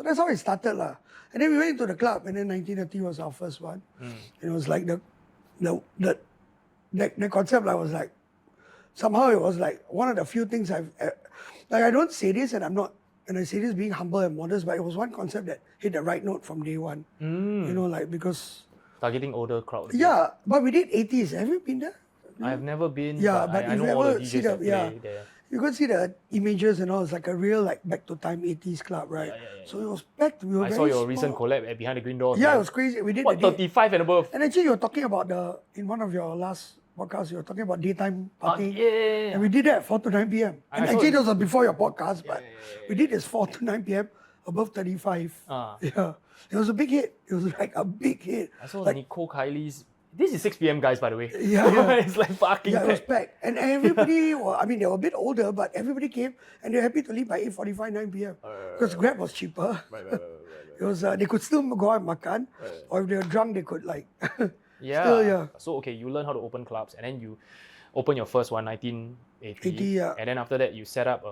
So that's how it started lah. And then we went into the club, and then 1930 was our first one. And it was like the concept. I was like, somehow it was like one of the few things I've like. I don't say this, and I'm not. And I say this being humble and modest, but it was one concept that hit the right note from day one. You know, like because targeting older crowd. Yeah, but we did 80s. Have you been there? I've never been. Yeah, but I if know you all the ever see DJs that play there. you could see the images and all. It's like a real like back to time 80s club, right? So it was packed. We were I very saw your small. recent collab at Behind the Green Doors. Yeah, man. it was crazy. We did What, the day. 35 and above? And actually, you were talking about in one of your last podcasts, you were talking about daytime partying. Yeah. And we did that at 4 to 9 p.m. And saw actually, it. that was before your podcast, but we did this 4 to 9 p.m. above 35. Yeah. It was a big hit. It was like a big hit. I saw like, Nicole Kylie's. This is 6 p.m. guys, by the way. Yeah. It's like fucking Yeah, it was packed. packed. And everybody, I mean, they were a bit older, but everybody came and they were happy to leave by 8:45, 9 p.m. Because Grab was cheaper. It was, they could still go out and makan, or if they were drunk, they could like, Yeah. still, yeah. So, okay, you learn how to open clubs, and then you open your first one, 1980. 80, yeah. And then after that, you set up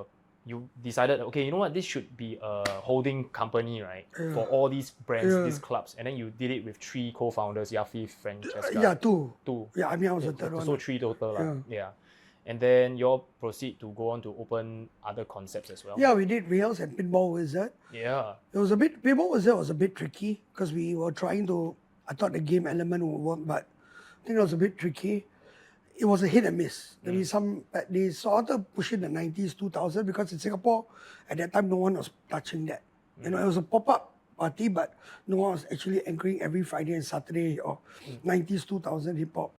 you decided, okay, you know what, this should be a holding company, right? For all these brands, these clubs. And then you did it with 3 co-founders, Yafi, Francesca. Yeah, 2. 2. Yeah, I mean, I was the third one. So 3 total. Yeah. And then you all proceed to go on to open other concepts as well. Yeah, we did Rails and Pinball Wizard. Yeah. It was a bit, Pinball Wizard was a bit tricky because we were trying to, I thought the game element would work, but I think it was a bit tricky. It was a hit and miss. They sort of push in the 90s, 2000 because in Singapore, at that time, no one was touching that. You know, it was a pop-up party, but no one was actually anchoring every Friday and Saturday or 90s, 2000 hip-hop.